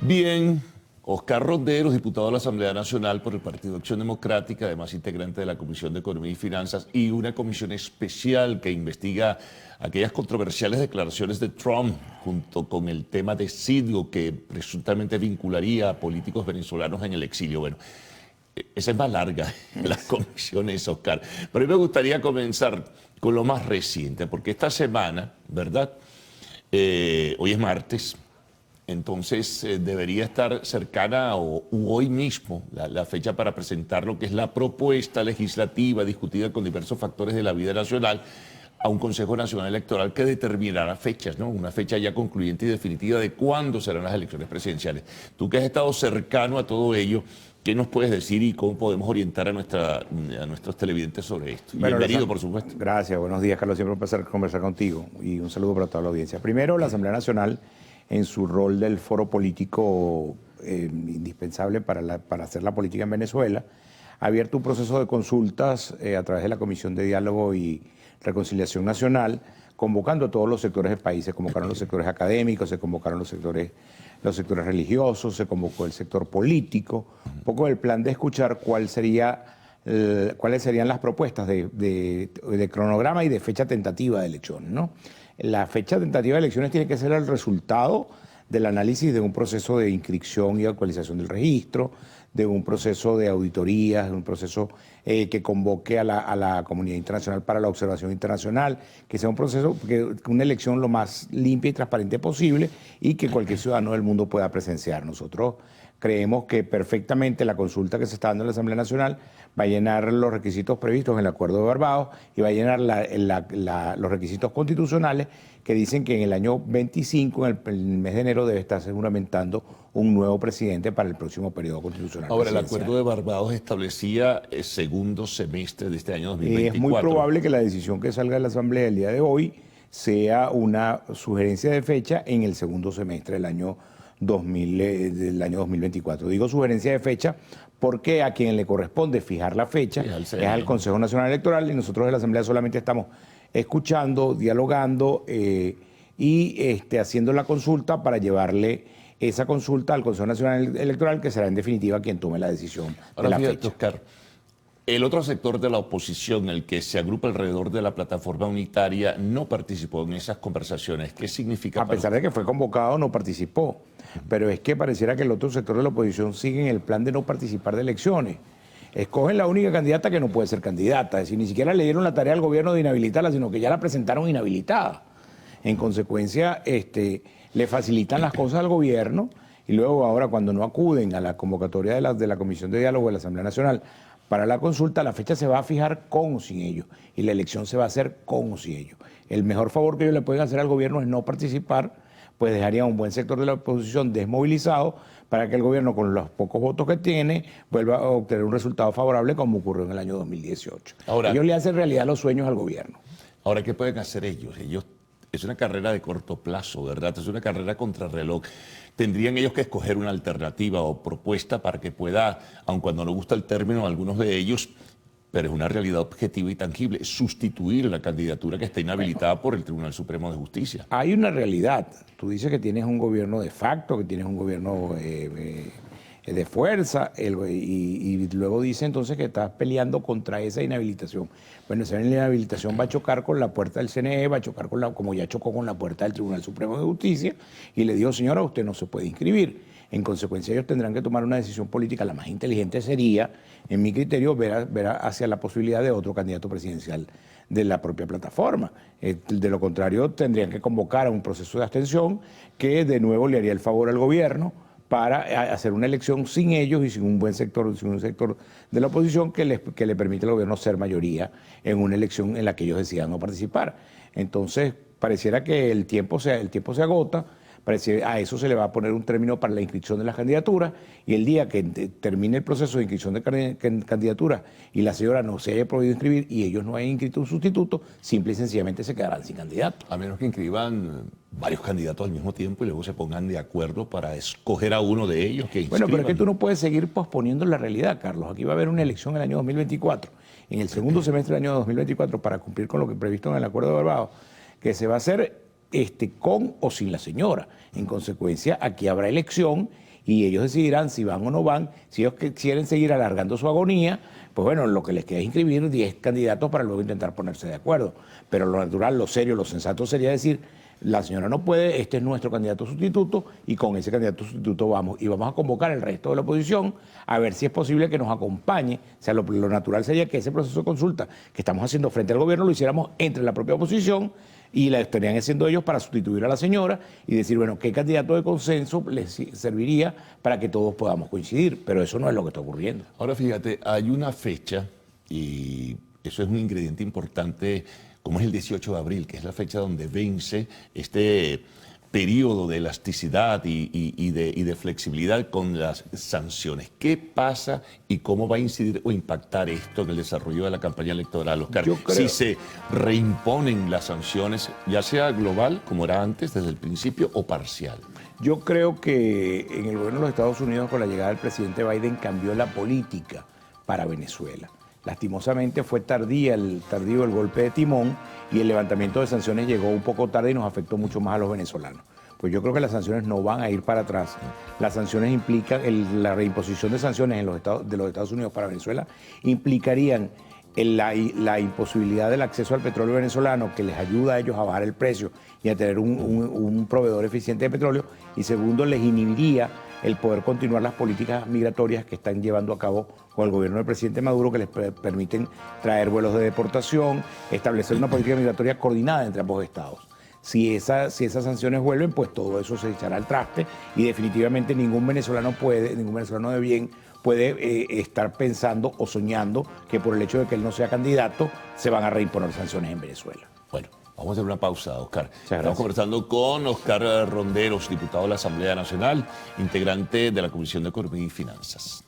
Bien, Oscar Ronderos, diputado de la Asamblea Nacional por el Partido Acción Democrática, además integrante de la Comisión de Economía y Finanzas y una comisión especial que investiga aquellas controversiales declaraciones de Trump junto con el tema de Citgo que presuntamente vincularía a políticos venezolanos en el exilio. Bueno, esa es más larga, las comisiones, Oscar. Pero a mí me gustaría comenzar con lo más reciente, porque esta semana, ¿verdad? Hoy es martes. Entonces debería estar cercana u hoy mismo la fecha para presentar lo que es la propuesta legislativa discutida con diversos factores de la vida nacional a un Consejo Nacional Electoral que determinará fechas, ¿no? Una fecha ya concluyente y definitiva de cuándo serán las elecciones presidenciales. Tú que has estado cercano a todo ello, ¿qué nos puedes decir y cómo podemos orientar a nuestros televidentes sobre esto? Bueno, bienvenido, por supuesto. Gracias, buenos días, Carlos. Siempre un placer conversar contigo y un saludo para toda la audiencia. Primero, la Asamblea Nacional, en su rol del foro político indispensable para hacer la política en Venezuela, ha abierto un proceso de consultas a través de la Comisión de Diálogo y Reconciliación Nacional, convocando a todos los sectores del país. Se convocaron los sectores académicos, se convocaron los sectores religiosos, se convocó el sector político, un poco el plan de escuchar cuáles serían las propuestas de cronograma y de fecha tentativa de elecciones, ¿no? La fecha tentativa de elecciones tiene que ser el resultado del análisis de un proceso de inscripción y actualización del registro, de un proceso de auditorías, de un proceso que convoque a la comunidad internacional para la observación internacional, que sea un proceso, una elección lo más limpia y transparente posible y que cualquier ciudadano del mundo pueda presenciar. Nosotros creemos que perfectamente la consulta que se está dando en la Asamblea Nacional va a llenar los requisitos previstos en el Acuerdo de Barbados y va a llenar los requisitos constitucionales que dicen que en el año 25, en el mes de enero, debe estar juramentando un nuevo presidente para el próximo periodo constitucional. Ahora, el Acuerdo de Barbados establecía el segundo semestre de este año 2024. Es muy probable que la decisión que salga de la Asamblea el día de hoy sea una sugerencia de fecha en el segundo semestre del año 2024. Digo sugerencia de fecha porque a quien le corresponde fijar la fecha es al Consejo Nacional Electoral y nosotros de la Asamblea solamente estamos escuchando, dialogando y haciendo la consulta para llevarle esa consulta al Consejo Nacional Electoral, que será en definitiva quien tome la decisión de la fecha. Oscar, el otro sector de la oposición, el que se agrupa alrededor de la plataforma unitaria, no participó en esas conversaciones. ¿Qué significa? A pesar de que fue convocado, no participó. Pero es que pareciera que el otro sector de la oposición sigue en el plan de no participar de elecciones. Escogen la única candidata que no puede ser candidata. Es decir, ni siquiera le dieron la tarea al gobierno de inhabilitarla, sino que ya la presentaron inhabilitada. En consecuencia, le facilitan las cosas al gobierno y luego ahora cuando no acuden a la convocatoria de la Comisión de Diálogo de la Asamblea Nacional para la consulta, la fecha se va a fijar con o sin ellos y la elección se va a hacer con o sin ellos. El mejor favor que ellos le pueden hacer al gobierno es no participar, pues dejaría a un buen sector de la oposición desmovilizado para que el gobierno, con los pocos votos que tiene, vuelva a obtener un resultado favorable como ocurrió en el año 2018. Ahora, ellos le hacen realidad los sueños al gobierno. Ahora, ¿qué pueden hacer ellos? Es una carrera de corto plazo, ¿verdad? Es una carrera contrarreloj. Tendrían ellos que escoger una alternativa o propuesta para que pueda, aun cuando no gusta el término a algunos de ellos, pero es una realidad objetiva y tangible, sustituir la candidatura que está inhabilitada por el Tribunal Supremo de Justicia. Hay una realidad. Tú dices que tienes un gobierno de facto, que tienes un gobierno de fuerza, y luego dice entonces que estás peleando contra esa inhabilitación. Bueno, esa inhabilitación va a chocar con la puerta del CNE, va a chocar como ya chocó con la puerta del Tribunal Supremo de Justicia, y le dijo, señora, usted no se puede inscribir. En consecuencia, ellos tendrán que tomar una decisión política. La más inteligente sería, en mi criterio, ver hacia la posibilidad de otro candidato presidencial de la propia plataforma. De lo contrario, tendrían que convocar a un proceso de abstención que de nuevo le haría el favor al gobierno para hacer una elección sin ellos y sin un buen sector, sin un sector de la oposición que le permite al gobierno ser mayoría en una elección en la que ellos decidan no participar. Entonces, pareciera que el tiempo se agota. A eso se le va a poner un término para la inscripción de las candidaturas y el día que termine el proceso de inscripción de candidaturas y la señora no se haya podido inscribir y ellos no hayan inscrito un sustituto, simple y sencillamente se quedarán sin candidato. A menos que inscriban varios candidatos al mismo tiempo y luego se pongan de acuerdo para escoger a uno de ellos que inscriban. Bueno, pero es que tú no puedes seguir posponiendo la realidad, Carlos. Aquí va a haber una elección en el año 2024, en el segundo semestre del año 2024, para cumplir con lo que previsto en el Acuerdo de Barbados, que se va a hacer con o sin la señora. En consecuencia, aquí habrá elección y ellos decidirán si van o no van. Si ellos quieren seguir alargando su agonía, pues bueno, lo que les queda es inscribir 10 candidatos para luego intentar ponerse de acuerdo. Pero lo natural, lo serio, lo sensato sería decir, la señora no puede, este es nuestro candidato sustituto y con ese candidato sustituto vamos. Y vamos a convocar al resto de la oposición a ver si es posible que nos acompañe. O sea, lo natural sería que ese proceso de consulta que estamos haciendo frente al gobierno lo hiciéramos entre la propia oposición y la estarían haciendo ellos para sustituir a la señora y decir, bueno, ¿qué candidato de consenso les serviría para que todos podamos coincidir? Pero eso no es lo que está ocurriendo. Ahora fíjate, hay una fecha y eso es un ingrediente importante, como es el 18 de abril, que es la fecha donde vence este periodo de elasticidad y de flexibilidad con las sanciones. ¿Qué pasa y cómo va a incidir o impactar esto en el desarrollo de la campaña electoral, Oscar? Si se reimponen las sanciones, ya sea global, como era antes, desde el principio, o parcial. Yo creo que en el gobierno de los Estados Unidos, con la llegada del presidente Biden, cambió la política para Venezuela. Lastimosamente fue tardío el golpe de timón y el levantamiento de sanciones llegó un poco tarde y nos afectó mucho más a los venezolanos. Pues yo creo que las sanciones no van a ir para atrás. Las sanciones implican, la reimposición de sanciones de los Estados Unidos para Venezuela implicarían la imposibilidad del acceso al petróleo venezolano, que les ayuda a ellos a bajar el precio y a tener un proveedor eficiente de petróleo, y segundo, les inhibiría el poder continuar las políticas migratorias que están llevando a cabo con el gobierno del presidente Maduro, que les permiten traer vuelos de deportación, establecer una política migratoria coordinada entre ambos estados. Si esas sanciones vuelven, pues todo eso se echará al traste y definitivamente ningún venezolano de bien puede estar pensando o soñando que por el hecho de que él no sea candidato se van a reimponer sanciones en Venezuela. Bueno, vamos a hacer una pausa, Oscar. Estamos conversando con Oscar Ronderos, diputado de la Asamblea Nacional, integrante de la Comisión de Economía y Finanzas.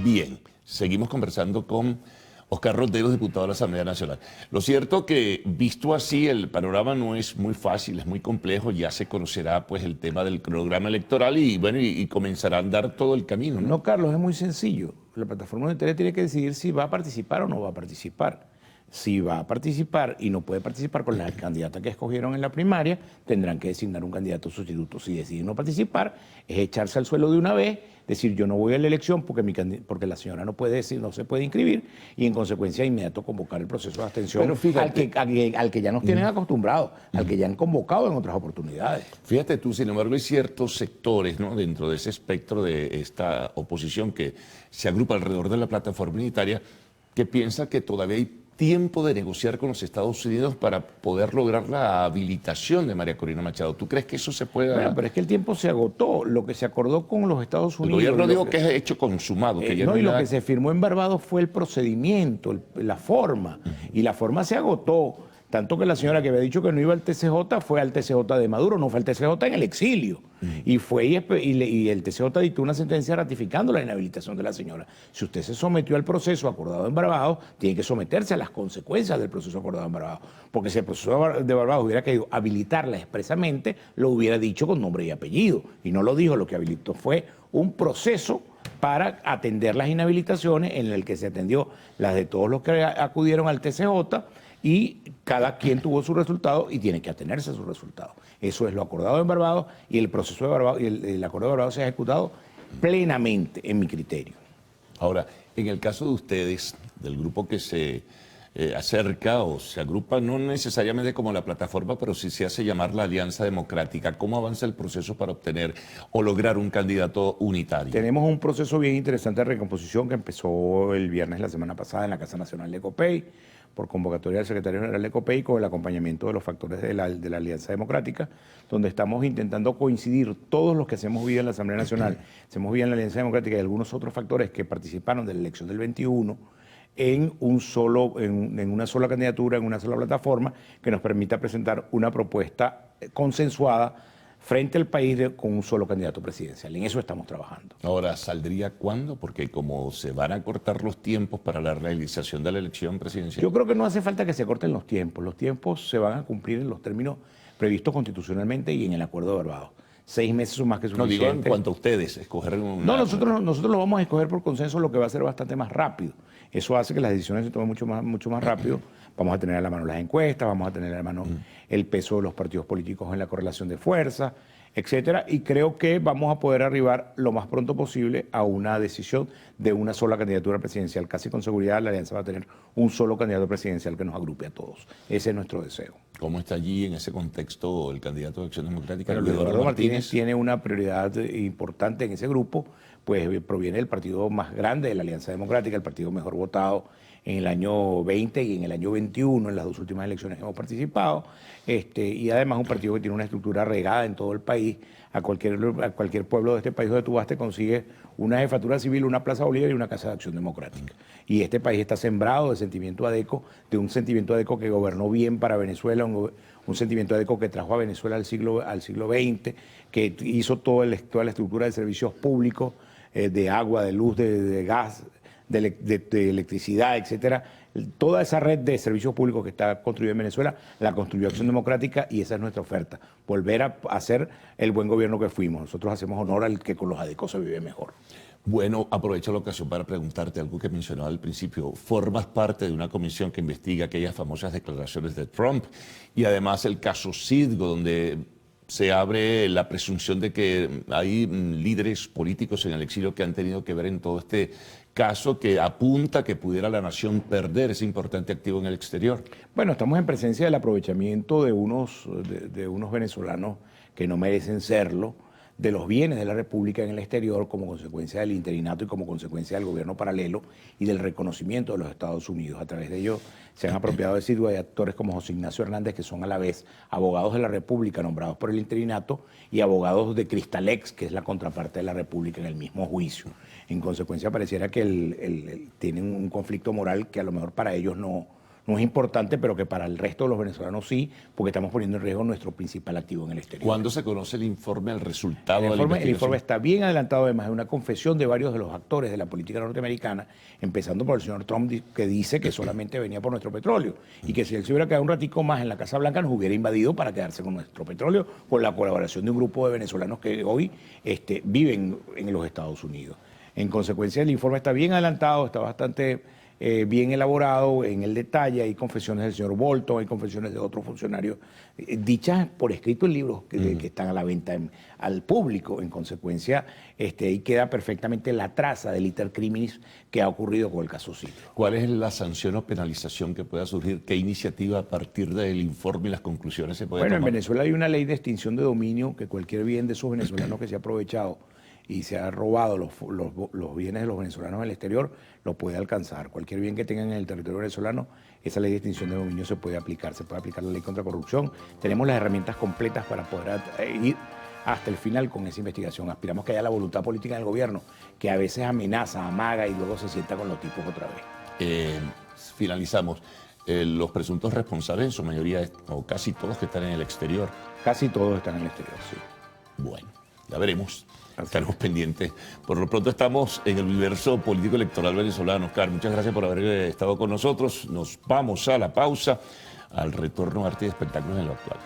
Bien, seguimos conversando con Oscar Ronderos, diputado de la Asamblea Nacional. Lo cierto que, visto así, el panorama no es muy fácil, es muy complejo. Ya se conocerá pues el tema del programa electoral y bueno, y comenzará a andar todo el camino, ¿no? No, Carlos, es muy sencillo. La plataforma unitaria tiene que decidir si va a participar o no va a participar. Si va a participar y no puede participar con la candidata que escogieron en la primaria, tendrán que designar un candidato sustituto. Si deciden no participar, es echarse al suelo de una vez, decir yo no voy a la elección porque la señora no se puede inscribir, y en consecuencia inmediato convocar el proceso de abstención. Pero fíjate, al que ya nos tienen acostumbrados, al que ya han convocado en otras oportunidades. Fíjate tú, sin embargo, hay ciertos sectores, ¿no?, dentro de ese espectro de esta oposición que se agrupa alrededor de la plataforma unitaria, que piensa que todavía hay tiempo de negociar con los Estados Unidos para poder lograr la habilitación de María Corina Machado. ¿Tú crees que eso se pueda...? Bueno, pero es que el tiempo se agotó. Lo que se acordó con los Estados Unidos... El gobierno dijo que es hecho consumado. Que ya no, y lo que se firmó en Barbados fue el procedimiento, la forma. Y la forma se agotó. Tanto que la señora que había dicho que no iba al TCJ fue al TCJ de Maduro, no fue al TCJ en el exilio. Y el TCJ dictó una sentencia ratificando la inhabilitación de la señora. Si usted se sometió al proceso acordado en Barbados, tiene que someterse a las consecuencias del proceso acordado en Barbados. Porque si el proceso de Barbados hubiera querido habilitarla expresamente, lo hubiera dicho con nombre y apellido. Y no lo dijo, lo que habilitó fue un proceso para atender las inhabilitaciones en el que se atendió las de todos los que acudieron al TCJ, y cada quien tuvo su resultado y tiene que atenerse a su resultado. Eso es lo acordado en Barbados, y el proceso de Barbados y el acuerdo de Barbados se ha ejecutado plenamente, en mi criterio. Ahora, en el caso de ustedes, del grupo que se acerca o se agrupa, no necesariamente como la plataforma, pero sí se hace llamar la Alianza Democrática, ¿cómo avanza el proceso para obtener o lograr un candidato unitario? Tenemos un proceso bien interesante de recomposición que empezó el viernes la semana pasada en la Casa Nacional de COPEI, por convocatoria del secretario general de COPEI, con el acompañamiento de los factores de la Alianza Democrática, donde estamos intentando coincidir todos los que se hemos visto en la Asamblea Nacional, se hemos visto en la Alianza Democrática y algunos otros factores que participaron de la elección del 21 en una sola candidatura, en una sola plataforma, que nos permita presentar una propuesta consensuada frente al país con un solo candidato presidencial. En eso estamos trabajando. Ahora, ¿saldría cuándo? Porque como se van a cortar los tiempos para la realización de la elección presidencial. Yo creo que no hace falta que se corten los tiempos. Los tiempos se van a cumplir en los términos previstos constitucionalmente y en el Acuerdo de Barbados. 6 meses son más que suficientes. No, digo en cuanto a ustedes, escoger una... No, nosotros lo vamos a escoger por consenso, lo que va a ser bastante más rápido. Eso hace que las decisiones se tomen mucho más rápido. Vamos a tener a la mano las encuestas, vamos a tener a la mano el peso de los partidos políticos en la correlación de fuerzas, etcétera, y creo que vamos a poder arribar lo más pronto posible a una decisión de una sola candidatura presidencial. Casi con seguridad la alianza va a tener un solo candidato presidencial que nos agrupe a todos. Ese es nuestro deseo. ¿Cómo está allí en ese contexto el candidato de Acción Democrática? Pero Luis Eduardo Martínez tiene una prioridad importante en ese grupo, pues proviene del partido más grande de la Alianza Democrática, el partido mejor votado en el año 20 y en el año 21, en las dos últimas elecciones hemos participado, y además un partido que tiene una estructura regada en todo el país. A cualquier pueblo de este país donde tú vas te consigues una jefatura civil, una Plaza Bolívar y una Casa de Acción Democrática. Y este país está sembrado de sentimiento adeco, de un sentimiento adeco que gobernó bien para Venezuela, un sentimiento adeco que trajo a Venezuela al siglo XX, que hizo toda la estructura de servicios públicos, de agua, de luz, de gas, de electricidad, etcétera. Toda esa red de servicios públicos que está construida en Venezuela la construyó Acción Democrática y esa es nuestra oferta, volver a hacer el buen gobierno que fuimos. Nosotros hacemos honor al que con los adecos se vive mejor. Bueno, aprovecho la ocasión para preguntarte algo que mencionaba al principio. Formas parte de una comisión que investiga aquellas famosas declaraciones de Trump y además el caso Citgo, donde se abre la presunción de que hay líderes políticos en el exilio que han tenido que ver en todo este caso que apunta a que pudiera la nación perder ese importante activo en el exterior. Bueno, estamos en presencia del aprovechamiento de unos venezolanos que no merecen serlo, de los bienes de la República en el exterior como consecuencia del interinato y como consecuencia del gobierno paralelo y del reconocimiento de los Estados Unidos. A través de ello se han apropiado de Citgo. Hay actores como José Ignacio Hernández que son a la vez abogados de la República nombrados por el interinato y abogados de Cristalex, que es la contraparte de la República en el mismo juicio. En consecuencia pareciera que tienen un conflicto moral que a lo mejor para ellos no es importante, pero que para el resto de los venezolanos sí, porque estamos poniendo en riesgo nuestro principal activo en el exterior. ¿Cuándo se conoce el informe, el resultado de la investigación? El informe está bien adelantado, además de una confesión de varios de los actores de la política norteamericana, empezando por el señor Trump, que dice que solamente venía por nuestro petróleo y que si él se hubiera quedado un ratico más en la Casa Blanca nos hubiera invadido para quedarse con nuestro petróleo, con la colaboración de un grupo de venezolanos que hoy viven en los Estados Unidos. En consecuencia, el informe está bien adelantado, está bastante bien elaborado en el detalle. Hay confesiones del señor Bolton, hay confesiones de otros funcionarios, dichas por escrito en libros que están a la venta al público. En consecuencia, ahí queda perfectamente la traza del iter criminis que ha ocurrido con el caso Citgo. ¿Cuál es la sanción o penalización que pueda surgir? ¿Qué iniciativa a partir del informe y las conclusiones se puede tomar? En Venezuela hay una ley de extinción de dominio que cualquier bien de esos venezolanos que se ha aprovechado y se ha robado los bienes de los venezolanos en el exterior, lo puede alcanzar. Cualquier bien que tengan en el territorio venezolano, esa ley de extinción de dominio se puede aplicar la ley contra corrupción. Tenemos las herramientas completas para poder ir hasta el final con esa investigación. Aspiramos que haya la voluntad política en el gobierno, que a veces amenaza, amaga y luego se sienta con los tipos otra vez. Finalizamos. Los presuntos responsables, en su mayoría, o casi todos que están en el exterior. Casi todos están en el exterior, sí. Bueno, ya veremos. Estaremos pendientes. Por lo pronto estamos en el universo político electoral venezolano. Oscar, muchas gracias por haber estado con nosotros. Nos vamos a la pausa, al retorno a Arte y Espectáculos en lo Actual.